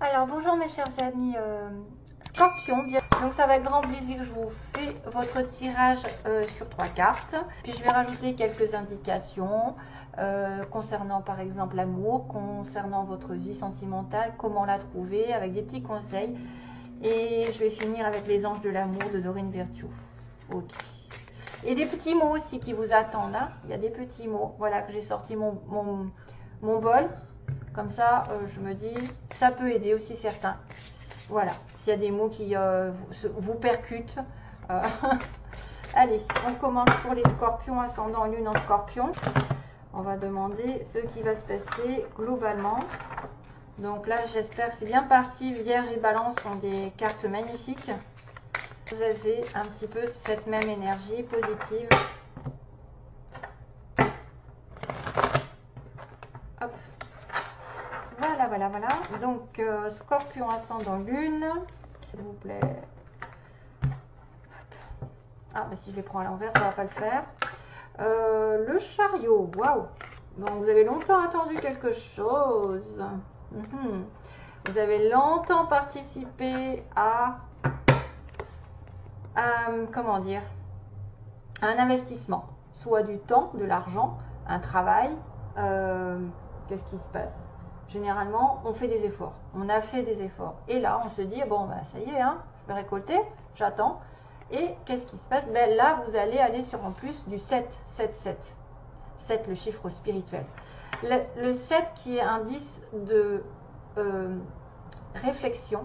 Alors bonjour mes chers amis Scorpion, donc c'est avec grand plaisir que je vous fais votre tirage sur 3 cartes. Puis je vais rajouter quelques indications concernant par exemple l'amour, concernant votre vie sentimentale, comment la trouver, avec des petits conseils. Et je vais finir avec les anges de l'amour de Dorine Virtue. Ok. Et des petits mots aussi qui vous attendent. Hein. Il y a des petits mots. Voilà que j'ai sorti mon bol. Comme ça, je me dis, ça peut aider aussi certains. Voilà, s'il y a des mots qui vous percutent. Allez, on commence pour les scorpions, ascendant lune en scorpion. On va demander ce qui va se passer globalement. Donc là, j'espère que c'est bien parti. Vierge et balance sont des cartes magnifiques. Vous avez un petit peu cette même énergie positive. Hop. Voilà. Donc, scorpion ascendant lune. S'il vous plaît. Ah, mais si je les prends à l'envers, ça ne va pas le faire. Le chariot. Waouh. Donc, vous avez longtemps attendu quelque chose. Vous avez longtemps participé à comment dire, un investissement. Soit du temps, de l'argent, un travail. Qu'est-ce qui se passe? Généralement, on fait des efforts. On a fait des efforts. Et là, on se dit, bon, bah, ça y est, hein, je vais récolter, j'attends. Et qu'est-ce qui se passe? Ben, là, vous allez aller sur en plus du 7, 7, 7. 7, le chiffre spirituel. Le 7 qui est indice de réflexion,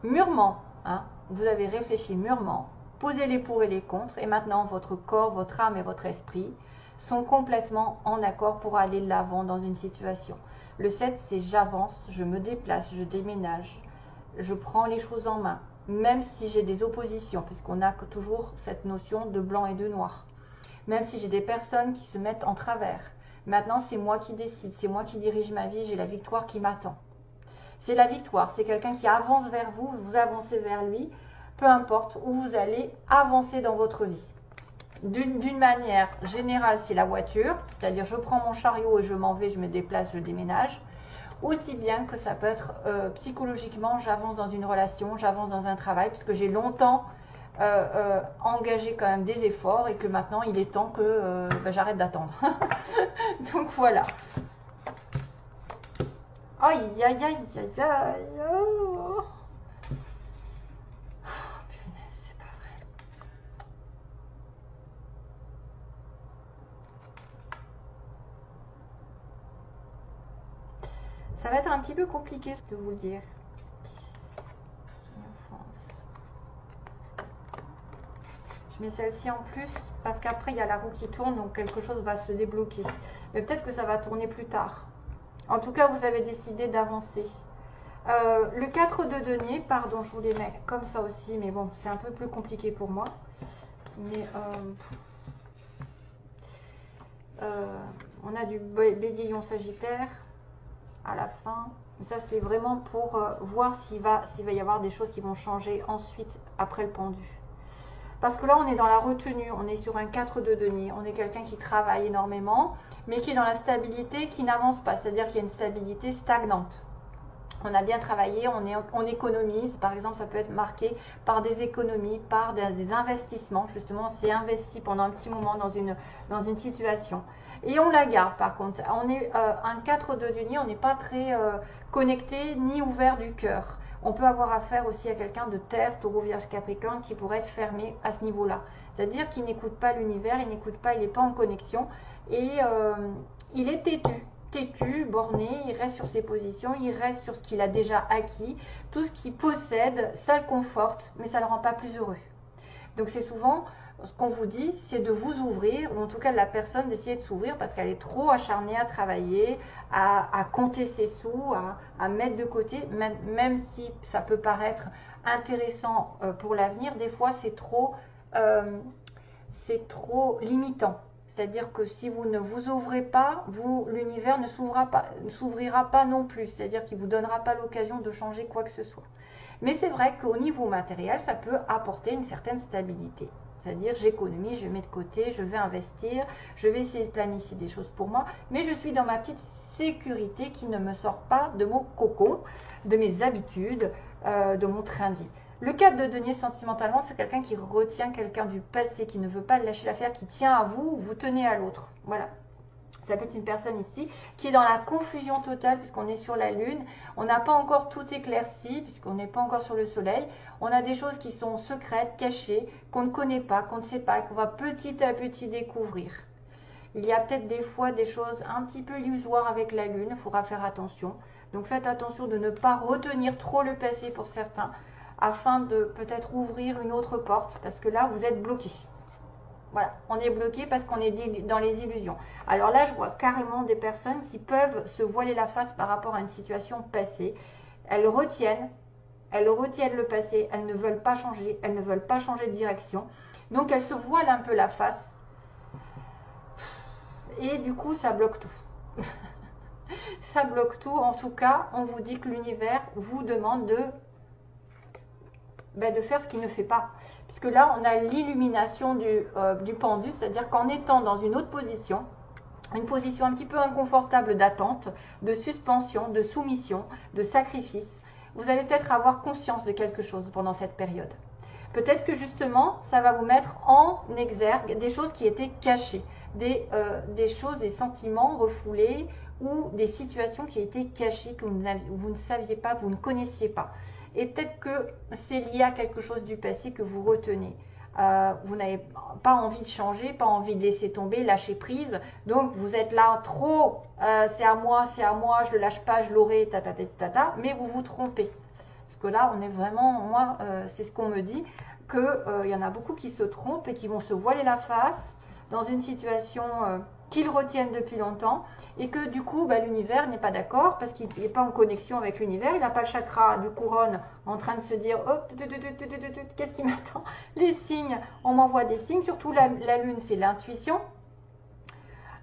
mûrement. Hein, vous avez réfléchi mûrement, posé les pour et les contre. Et maintenant, votre corps, votre âme et votre esprit sont complètement en accord pour aller de l'avant dans une situation. Le 7, c'est j'avance, je me déplace, je déménage, je prends les choses en main, même si j'ai des oppositions, puisqu'on a toujours cette notion de blanc et de noir. Même si j'ai des personnes qui se mettent en travers. Maintenant, c'est moi qui décide, c'est moi qui dirige ma vie, j'ai la victoire qui m'attend. C'est la victoire, c'est quelqu'un qui avance vers vous, vous avancez vers lui, peu importe où vous allez avancer dans votre vie. D'une manière générale, c'est la voiture, c'est-à-dire je prends mon chariot et je m'en vais, je me déplace, je déménage. Aussi bien que ça peut être psychologiquement, j'avance dans une relation, j'avance dans un travail, puisque j'ai longtemps engagé quand même des efforts et que maintenant il est temps que j'arrête d'attendre. Donc voilà. Aïe, aïe, aïe, aïe, aïe. Oh. Ça va être un petit peu compliqué de vous le dire. Je mets celle-ci en plus parce qu'après il y a la roue qui tourne, donc quelque chose va se débloquer. Mais peut-être que ça va tourner plus tard. En tout cas, vous avez décidé d'avancer. Le 4 de denier, pardon, je vous les mets comme ça aussi, mais bon, c'est un peu plus compliqué pour moi. Mais on a du bélier sagittaire à la fin. Ça, c'est vraiment pour voir s'il va y avoir des choses qui vont changer ensuite, après le pendu. Parce que là, on est dans la retenue, on est sur un 4 de denier. On est quelqu'un qui travaille énormément, mais qui est dans la stabilité, qui n'avance pas. C'est-à-dire qu'il y a une stabilité stagnante. On a bien travaillé, on économise. Par exemple, ça peut être marqué par des économies, par des investissements. Justement, c'est investi pendant un petit moment dans une situation. Et on la garde par contre. On est un 4 de denier, on n'est pas très connecté ni ouvert du cœur. On peut avoir affaire aussi à quelqu'un de terre, taureau, vierge, capricorne, qui pourrait être fermé à ce niveau-là. C'est-à-dire qu'il n'écoute pas l'univers, il n'écoute pas, il n'est pas en connexion. Et il est têtu, borné, il reste sur ses positions, il reste sur ce qu'il a déjà acquis. Tout ce qu'il possède, ça le conforte, mais ça ne le rend pas plus heureux. Donc c'est souvent... Ce qu'on vous dit, c'est de vous ouvrir, ou en tout cas de la personne d'essayer de s'ouvrir parce qu'elle est trop acharnée à travailler, à compter ses sous, à mettre de côté, même si ça peut paraître intéressant pour l'avenir, des fois c'est trop limitant. C'est-à-dire que si vous ne vous ouvrez pas, l'univers ne s'ouvrira pas non plus. C'est-à-dire qu'il ne vous donnera pas l'occasion de changer quoi que ce soit. Mais c'est vrai qu'au niveau matériel, ça peut apporter une certaine stabilité. C'est-à-dire, j'économise, je mets de côté, je vais investir, je vais essayer de planifier des choses pour moi, mais je suis dans ma petite sécurité, qui ne me sort pas de mon cocon, de mes habitudes, de mon train de vie. Le 4 de denier sentimentalement, c'est quelqu'un qui retient quelqu'un du passé, qui ne veut pas lâcher l'affaire, qui tient à vous, vous tenez à l'autre. Voilà. Ça peut être une personne ici qui est dans la confusion totale puisqu'on est sur la lune. On n'a pas encore tout éclairci puisqu'on n'est pas encore sur le soleil. On a des choses qui sont secrètes, cachées, qu'on ne connaît pas, qu'on ne sait pas, qu'on va petit à petit découvrir. Il y a peut-être des fois des choses un petit peu illusoires avec la lune, il faudra faire attention. Donc faites attention de ne pas retenir trop le passé pour certains, afin de peut-être ouvrir une autre porte, parce que là vous êtes bloqué. Voilà, on est bloqué parce qu'on est dans les illusions. Alors là, je vois carrément des personnes qui peuvent se voiler la face par rapport à une situation passée. Elles retiennent le passé, elles ne veulent pas changer, elles ne veulent pas changer de direction. Donc elles se voilent un peu la face. Et du coup, ça bloque tout. Ça bloque tout. En tout cas, on vous dit que l'univers vous demande de faire ce qu'il ne fait pas. Puisque là, on a l'illumination du pendu, c'est-à-dire qu'en étant dans une autre position, une position un petit peu inconfortable d'attente, de suspension, de soumission, de sacrifice, vous allez peut-être avoir conscience de quelque chose pendant cette période. Peut-être que justement, ça va vous mettre en exergue des choses qui étaient cachées, des choses, des sentiments refoulés ou des situations qui étaient cachées, que vous ne saviez pas, vous ne connaissiez pas. Et peut-être que c'est lié à quelque chose du passé que vous retenez. Vous n'avez pas envie de changer, pas envie de laisser tomber, lâcher prise. Donc vous êtes là trop, c'est à moi, je le lâche pas, je l'aurai, mais vous vous trompez. Parce que là, on est vraiment, moi, c'est ce qu'on me dit, qu'il y en a beaucoup qui se trompent et qui vont se voiler la face dans une situation qu'ils retiennent depuis longtemps, et que du coup l'univers n'est pas d'accord parce qu'il n'est pas en connexion avec l'univers, il n'a pas le chakra du couronne en train de se dire oh, qu'est-ce qui m'attend, les signes, on m'envoie des signes, surtout la lune, c'est l'intuition,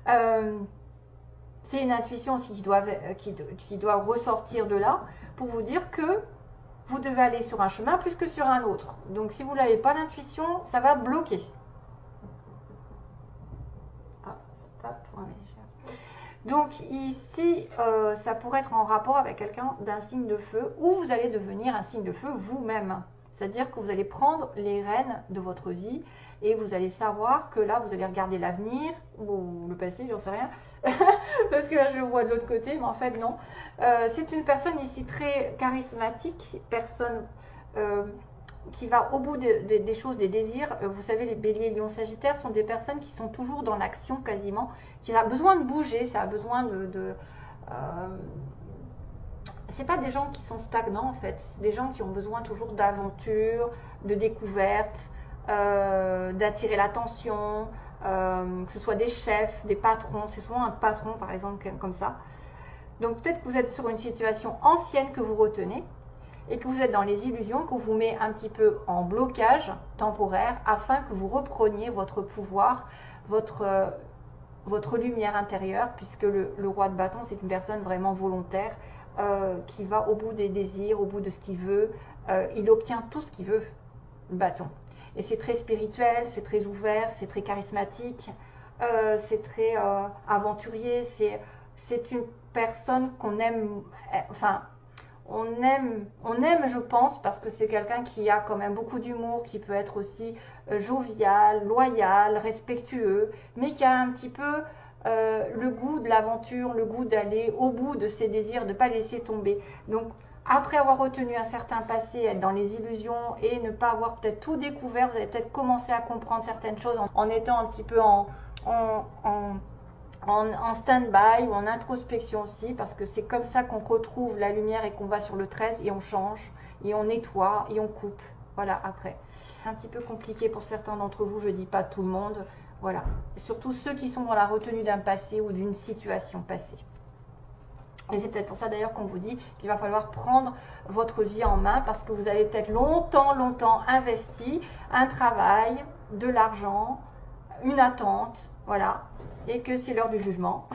c'est une intuition aussi qui doit ressortir de là pour vous dire que vous devez aller sur un chemin plus que sur un autre. Donc si vous n'avez pas l'intuition, ça va bloquer. Donc ici, ça pourrait être en rapport avec quelqu'un d'un signe de feu, ou vous allez devenir un signe de feu vous-même. C'est-à-dire que vous allez prendre les rênes de votre vie et vous allez savoir que là, vous allez regarder l'avenir, ou le passé, j'en sais rien, parce que là, je le vois de l'autre côté, mais en fait, non. C'est une personne ici très charismatique, personne qui va au bout des choses, des désirs. Vous savez, les béliers, lions, sagittaires sont des personnes qui sont toujours dans l'action quasiment, qui a besoin de bouger, ça a besoin c'est pas des gens qui sont stagnants en fait, c'est des gens qui ont besoin toujours d'aventure, de découverte, d'attirer l'attention, que ce soit des chefs, des patrons, c'est souvent un patron par exemple comme ça. Donc peut-être que vous êtes sur une situation ancienne que vous retenez, et que vous êtes dans les illusions, qu'on vous met un petit peu en blocage temporaire afin que vous repreniez votre pouvoir, votre lumière intérieure, puisque le roi de bâton, c'est une personne vraiment volontaire qui va au bout des désirs, au bout de ce qu'il veut. Il obtient tout ce qu'il veut, le bâton. Et c'est très spirituel, c'est très ouvert, c'est très charismatique, c'est très aventurier, c'est une personne qu'on aime, enfin, on aime, je pense, parce que c'est quelqu'un qui a quand même beaucoup d'humour, qui peut être aussi jovial, loyal, respectueux, mais qui a un petit peu le goût de l'aventure, le goût d'aller au bout de ses désirs, de ne pas laisser tomber. Donc, après avoir retenu un certain passé, être dans les illusions et ne pas avoir peut-être tout découvert, vous allez peut-être commencer à comprendre certaines choses en étant un petit peu en stand-by ou en introspection aussi, parce que c'est comme ça qu'on retrouve la lumière et qu'on va sur le 13 et on change, et on nettoie, et on coupe. Voilà, après. C'est un petit peu compliqué pour certains d'entre vous, je ne dis pas tout le monde. Voilà. Et surtout ceux qui sont dans la retenue d'un passé ou d'une situation passée. Et c'est peut-être pour ça d'ailleurs qu'on vous dit qu'il va falloir prendre votre vie en main, parce que vous avez peut-être longtemps investi un travail, de l'argent, une attente, voilà, et que c'est l'heure du jugement.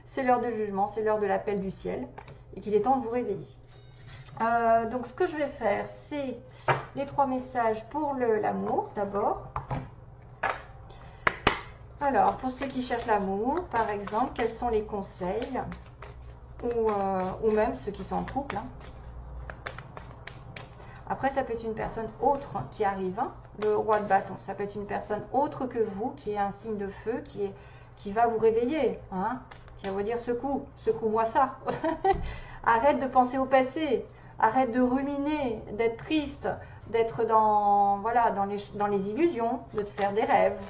C'est l'heure du jugement, c'est l'heure de l'appel du ciel, et qu'il est temps de vous réveiller. Donc ce que je vais faire, c'est les 3 messages pour l'amour d'abord. Alors, pour ceux qui cherchent l'amour, par exemple, quels sont les conseils ou même ceux qui sont en couple. Hein. Après, ça peut être une personne autre qui arrive, hein, le roi de bâton. Ça peut être une personne autre que vous, qui est un signe de feu, qui va vous réveiller, hein, qui va vous dire secoue-moi ça. Arrête de penser au passé, arrête de ruminer, d'être triste, d'être dans, voilà, dans les illusions, de te faire des rêves.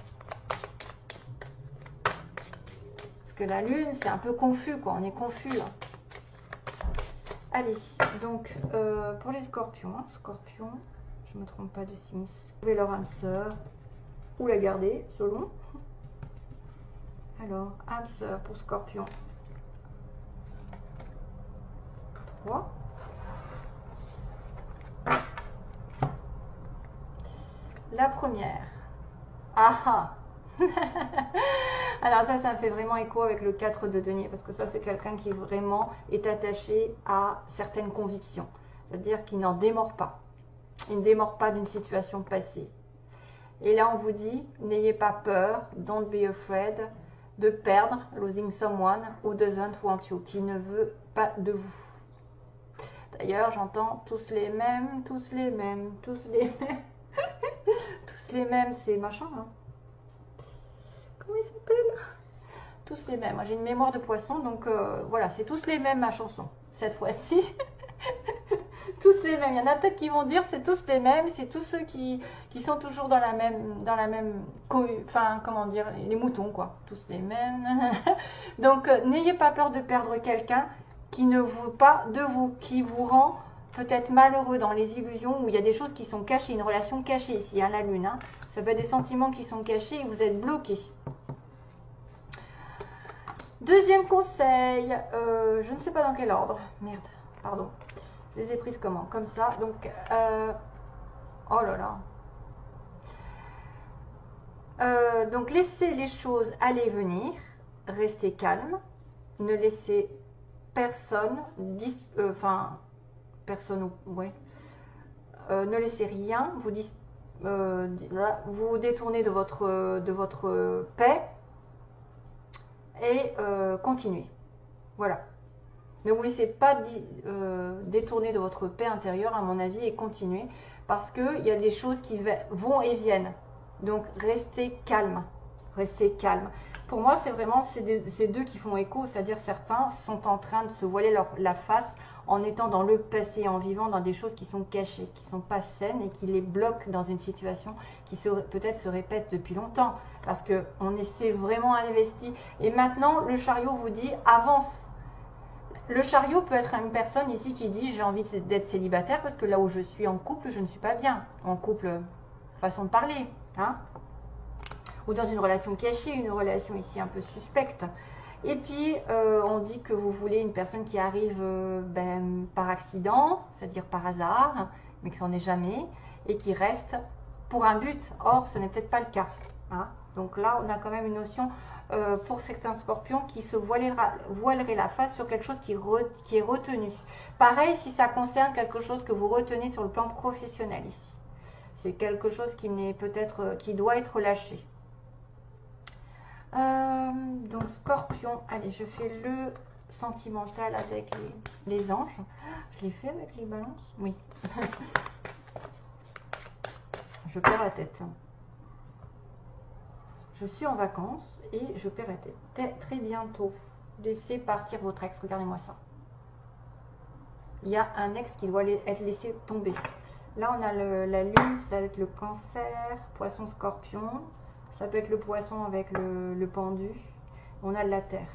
Parce que la lune, c'est un peu confus, quoi. On est confus. Hein. Allez, donc, pour les scorpions, hein, scorpions, je ne me trompe pas de signe. Trouvez leur âme sœur, ou la garder, selon. Alors, âme sœur pour scorpion. 3. La première. Ah ah. Alors ça me fait vraiment écho avec le 4 de denier, parce que ça, c'est quelqu'un qui vraiment est attaché à certaines convictions. C'est-à-dire qu'il n'en démord pas. Il ne démord pas d'une situation passée. Et là, on vous dit, n'ayez pas peur, don't be afraid, de perdre, losing someone who doesn't want you, qui ne veut pas de vous. D'ailleurs, j'entends tous les mêmes, tous les mêmes, tous les mêmes. Tous les mêmes, c'est machin, hein. Comment il s'appelle? Tous les mêmes. J'ai une mémoire de poisson, donc voilà, c'est tous les mêmes ma chanson, cette fois-ci. Tous les mêmes. Il y en a peut-être qui vont dire c'est tous les mêmes, c'est tous ceux qui sont toujours dans la même, enfin, comment dire, les moutons, quoi. Tous les mêmes. Donc, n'ayez pas peur de perdre quelqu'un qui ne veut pas de vous, qui vous rend peut-être malheureux dans les illusions où il y a des choses qui sont cachées, une relation cachée ici, hein, la lune. Hein. Ça peut être des sentiments qui sont cachés et vous êtes bloqué. Deuxième conseil, je ne sais pas dans quel ordre. Merde, pardon. Je les ai prises comment? Comme ça. Donc, oh là là. Donc, laissez les choses aller venir. Restez calme. Ne laissez personne, ne laissez rien vous détourner de votre paix et continuez. Voilà. Ne vous laissez pas détourner de votre paix intérieure, à mon avis, et continuez. Parce qu'il y a des choses qui vont et viennent. Donc, restez calme. Restez calme. Pour moi, c'est vraiment ces deux qui font écho. C'est-à-dire, certains sont en train de se voiler la face en étant dans le passé, en vivant dans des choses qui sont cachées, qui ne sont pas saines et qui les bloquent dans une situation qui peut-être se répète depuis longtemps. Parce qu'on essaie vraiment investi. Et maintenant, le chariot vous dit, avance. Le chariot peut être une personne ici qui dit j'ai envie d'être célibataire parce que là où je suis en couple, je ne suis pas bien. En couple, façon de parler. Hein, ou dans une relation cachée, une relation ici un peu suspecte. Et puis, on dit que vous voulez une personne qui arrive par accident, c'est-à-dire par hasard, mais que ça n'en est jamais, et qui reste pour un but. Or, ce n'est peut-être pas le cas. Hein. Donc là, on a quand même une notion... pour certains scorpions qui se voileraient la face sur quelque chose qui est retenu. Pareil si ça concerne quelque chose que vous retenez sur le plan professionnel ici. C'est quelque chose qui n'est peut-être qui doit être lâché. Donc scorpion, allez, je fais le sentimental avec les anges. Je l'ai fait avec les balances? Oui. Je perds la tête. Je suis en vacances et je perds la tête. Très bientôt. Laissez partir votre ex. Regardez-moi ça. Il y a un ex qui doit être laissé tomber. Là, on a la lune, ça va être le cancer, poisson, scorpion. Ça peut être le poisson avec le pendu. On a de la terre.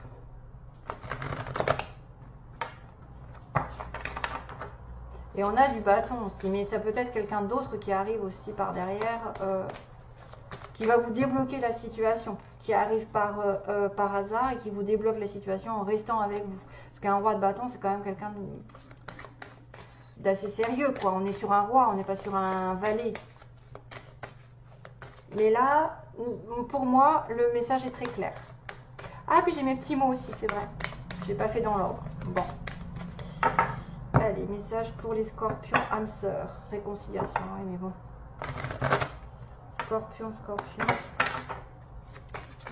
Et on a du bâton aussi. Mais ça peut être quelqu'un d'autre qui arrive aussi par derrière... qui va vous débloquer la situation, qui arrive par hasard et qui vous débloque la situation en restant avec vous. Parce qu'un roi de bâton, c'est quand même quelqu'un d'assez sérieux, quoi. On est sur un roi, on n'est pas sur un valet. Mais là, pour moi, le message est très clair. Ah, puis j'ai mes petits mots aussi, c'est vrai. Je n'ai pas fait dans l'ordre. Bon. Allez, message pour les scorpions, âme sœur, réconciliation. Oui, mais bon. Scorpion, scorpion.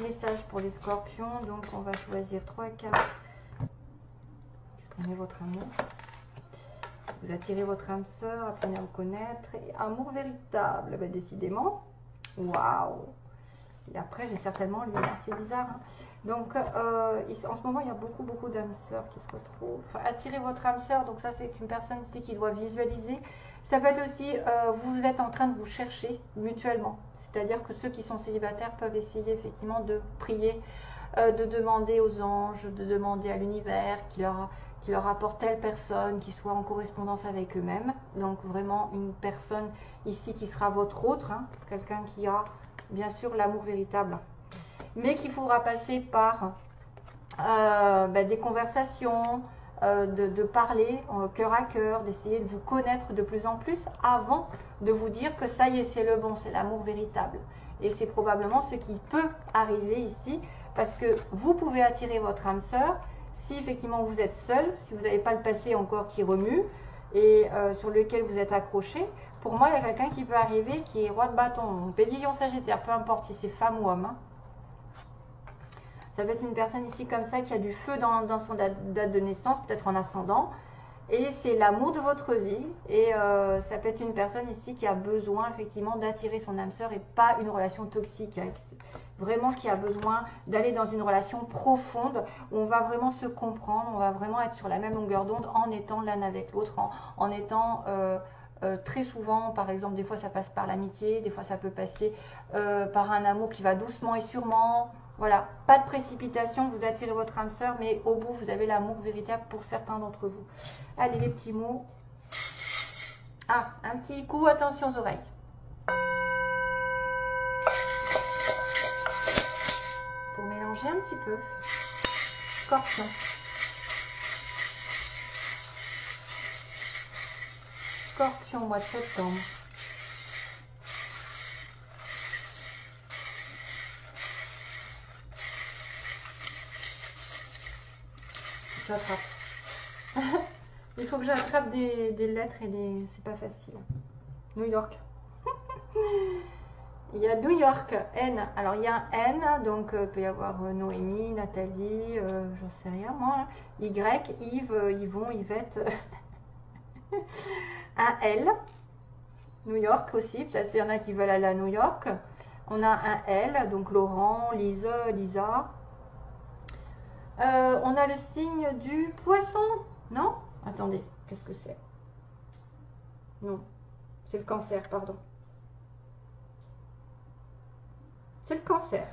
Message pour les scorpions. Donc, on va choisir 3 cartes. Exprimez votre amour. Vous attirez votre âme sœur, apprenez à vous connaître. Et amour véritable, bah, décidément. Waouh! Et après, j'ai certainement lu, c'est bizarre. Hein. Donc, en ce moment, il y a beaucoup d'âmes sœurs qui se retrouvent. Enfin, attirez votre âme sœur, donc ça, c'est une personne ici qui doit visualiser. Ça peut être aussi, vous êtes en train de vous chercher mutuellement. C'est-à-dire que ceux qui sont célibataires peuvent essayer effectivement de prier, de demander aux anges, de demander à l'univers qui leur apporte telle personne qui soit en correspondance avec eux-mêmes. Donc, vraiment, une personne ici qui sera votre autre, hein, quelqu'un qui a bien sûr l'amour véritable, mais qu'il faudra passer par des conversations, de parler cœur à cœur, d'essayer de vous connaître de plus en plus avant de vous dire que ça y est, c'est le bon, c'est l'amour véritable. Et c'est probablement ce qui peut arriver ici, parce que vous pouvez attirer votre âme sœur si effectivement vous êtes seul, si vous n'avez pas le passé encore qui remue et sur lequel vous êtes accroché. Pour moi, il y a quelqu'un qui peut arriver qui est roi de bâton, Lion Sagittaire, peu importe si c'est femme ou homme. Hein. Ça peut être une personne ici comme ça qui a du feu dans son date de naissance, peut-être en ascendant. Et c'est l'amour de votre vie. Et ça peut être une personne ici qui a besoin effectivement d'attirer son âme sœur et pas une relation toxique. Hein. Vraiment qui a besoin d'aller dans une relation profonde où on va vraiment se comprendre, on va vraiment être sur la même longueur d'onde en étant l'un avec l'autre, en étant... très souvent, par exemple, des fois ça passe par l'amitié, des fois ça peut passer par un amour qui va doucement et sûrement. Voilà, pas de précipitation, vous attirez votre âme sœur, mais au bout, vous avez l'amour véritable pour certains d'entre vous. Allez, les petits mots. Ah, un petit coup, attention aux oreilles. Pour mélanger un petit peu. Scorpion. Scorpion, mois de septembre. J'attrape. Il faut que j'attrape des lettres et des... C'est pas facile. New York. Il y a New York, N. Alors il y a un N, donc il peut y avoir Noémie, Nathalie, j'en sais rien moi. Hein. Y, Yves, Yvon, Yvette. Un L. New York aussi, peut-être qu'il y en a qui veulent aller à New York. On a un L, donc Laurent, Lise, Lisa. On a le signe du poisson, non? Attendez, qu'est-ce que c'est? Non, c'est le cancer, pardon. C'est le cancer.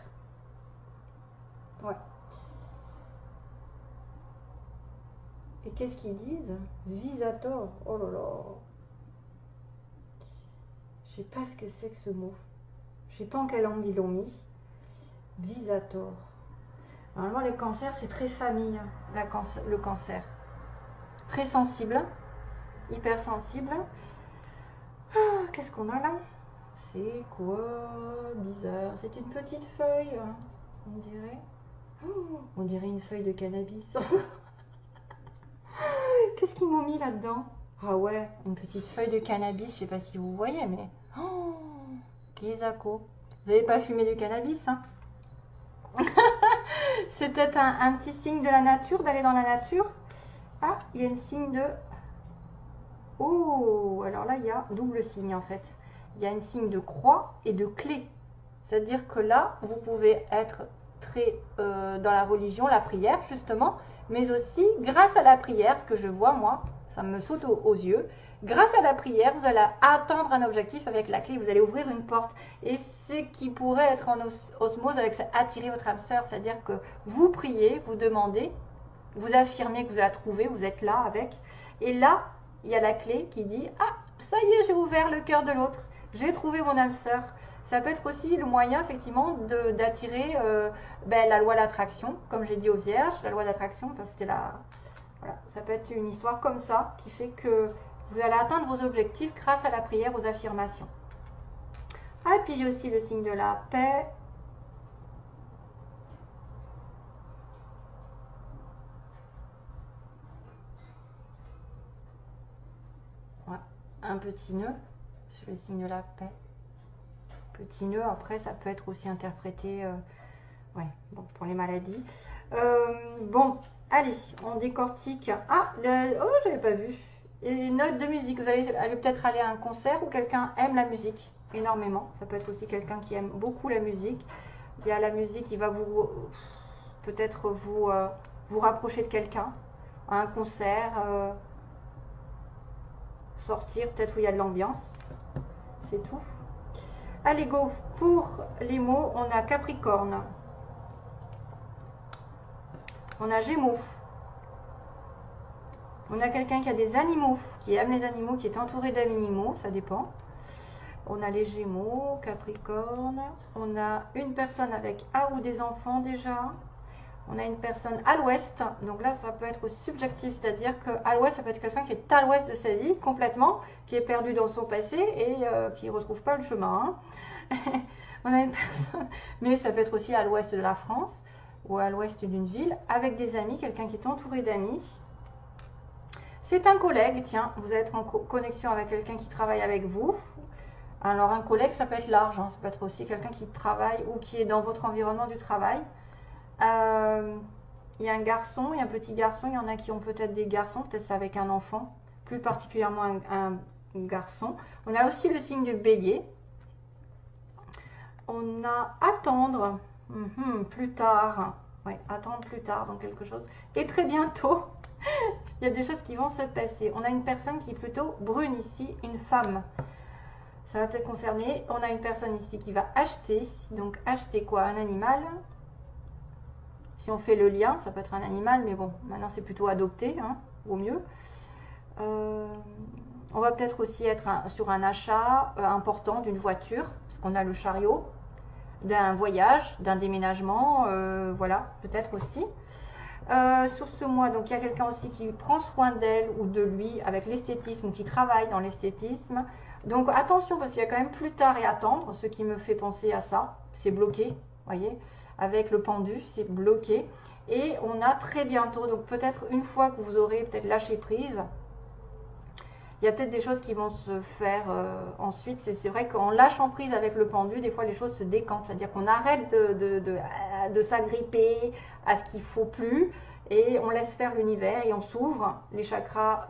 Ouais. Et qu'est-ce qu'ils disent? Visator. Oh là là. Je sais pas ce que c'est que ce mot. Je sais pas en quelle langue ils l'ont mis. Visator. Normalement, les cancers, c'est très famille, le cancer. Très sensible, hypersensible. Ah, qu'est-ce qu'on a là? C'est quoi? Bizarre. C'est une petite feuille, on dirait. Oh, on dirait une feuille de cannabis. Qu'est-ce qu'ils m'ont mis là-dedans? Ah ouais, une petite feuille de cannabis, je sais pas si vous voyez, mais... Oh, Kézako. Vous n'avez pas fumé du cannabis, hein? C'est peut-être un petit signe de la nature, d'aller dans la nature. Ah, il y a un signe de... Oh, alors là, il y a double signe en fait. Il y a un signe de croix et de clé. C'est-à-dire que là, vous pouvez être très dans la religion, la prière justement, mais aussi grâce à la prière, ce que je vois moi, ça me saute aux yeux, grâce à la prière, vous allez atteindre un objectif avec la clé, vous allez ouvrir une porte. Et c'est qui pourrait être en osmose avec ça, attirer votre âme sœur, c'est-à-dire que vous priez, vous demandez, vous affirmez que vous la trouvez, vous êtes là avec, et là, il y a la clé qui dit « Ah, ça y est, j'ai ouvert le cœur de l'autre, j'ai trouvé mon âme sœur ». Ça peut être aussi le moyen, effectivement, d'attirer la loi d'attraction, comme j'ai dit aux vierges, la loi d'attraction, parce que c'était la... Voilà, ça peut être une histoire comme ça, qui fait que vous allez atteindre vos objectifs grâce à la prière, aux affirmations. Ah, et puis j'ai aussi le signe de la paix. Ouais, un petit nœud sur le signe de la paix. Petit nœud, après, ça peut être aussi interprété Ouais, bon, pour les maladies. Bon, allez, on décortique. Ah, oh, j'avais pas vu. Et notes de musique. Vous allez peut-être aller à un concert où quelqu'un aime la musique énormément. Ça peut être aussi quelqu'un qui aime beaucoup la musique. Il y a la musique qui va vous peut-être vous rapprocher de quelqu'un. À un concert, sortir, peut-être où il y a de l'ambiance. C'est tout. Allez, go. Pour les mots, on a Capricorne. On a Gémeaux. On a quelqu'un qui a des animaux, qui aime les animaux, qui est entouré d'animaux, ça dépend. On a les Gémeaux, Capricorne. On a une personne avec un ou des enfants déjà. On a une personne à l'ouest. Donc là, ça peut être subjectif, c'est-à-dire qu'à l'ouest, ça peut être quelqu'un qui est à l'ouest de sa vie complètement, qui est perdu dans son passé et qui ne retrouve pas le chemin. Hein. On a une personne, mais ça peut être aussi à l'ouest de la France ou à l'ouest d'une ville, avec des amis, quelqu'un qui est entouré d'amis. C'est un collègue, tiens, vous êtes en connexion avec quelqu'un qui travaille avec vous. Alors un collègue, ça peut être large, hein, ça peut être aussi quelqu'un qui travaille ou qui est dans votre environnement du travail. Il y a un garçon, il y a un petit garçon, il y en a qui ont peut-être des garçons, peut-être c'est avec un enfant, plus particulièrement un garçon. On a aussi le signe du bélier. On a attendre plus tard, ouais, attendre plus tard dans quelque chose. Et très bientôt, il y a des choses qui vont se passer. On a une personne qui est plutôt brune ici, une femme. Ça va peut-être concerner. On a une personne ici qui va acheter. Donc acheter quoi? Un animal. Si on fait le lien, ça peut être un animal, mais bon, maintenant c'est plutôt adopté, hein, au mieux. On va peut-être aussi être sur un achat important d'une voiture, parce qu'on a le chariot, d'un voyage, d'un déménagement, voilà, peut-être aussi. Sur ce mois, donc il y a quelqu'un aussi qui prend soin d'elle ou de lui avec l'esthétisme ou qui travaille dans l'esthétisme. Donc attention parce qu'il y a quand même plus tard et attendre, ce qui me fait penser à ça. C'est bloqué, voyez, avec le pendu, c'est bloqué. Et on a très bientôt, donc peut-être une fois que vous aurez peut-être lâché prise, il y a peut-être des choses qui vont se faire ensuite. C'est vrai qu'en lâchant prise avec le pendu, des fois les choses se décantent. C'est-à-dire qu'on arrête de s'agripper à ce qu'il ne faut plus et on laisse faire l'univers et on s'ouvre les chakras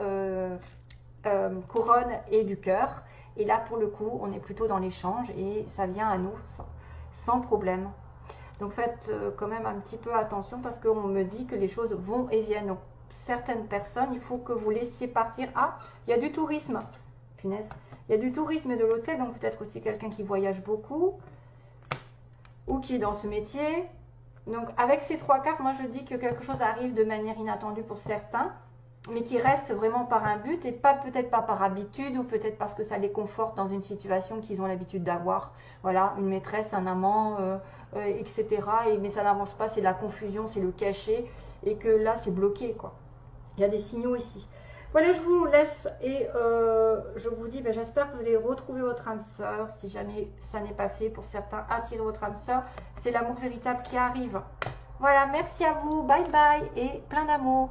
couronne et du cœur. Et là, pour le coup, on est plutôt dans l'échange et ça vient à nous sans problème. Donc faites quand même un petit peu attention parce qu'on me dit que les choses vont et viennent. Donc, certaines personnes, il faut que vous laissiez partir. Ah, il y a du tourisme. Punaise. Il y a du tourisme de l'hôtel, donc peut-être aussi quelqu'un qui voyage beaucoup ou qui est dans ce métier. Donc avec ces trois cartes, moi je dis que quelque chose arrive de manière inattendue pour certains, mais qui reste vraiment par un but et pas peut-être pas par habitude ou peut-être parce que ça les conforte dans une situation qu'ils ont l'habitude d'avoir. Voilà, une maîtresse, un amant, etc. Mais ça n'avance pas, c'est la confusion, c'est le cachet et que là c'est bloqué quoi. Il y a des signaux ici. Voilà, je vous laisse et je vous dis, j'espère que vous allez retrouver votre âme sœur. Si jamais ça n'est pas fait, pour certains, attirez votre âme sœur. C'est l'amour véritable qui arrive. Voilà, merci à vous, bye bye et plein d'amour.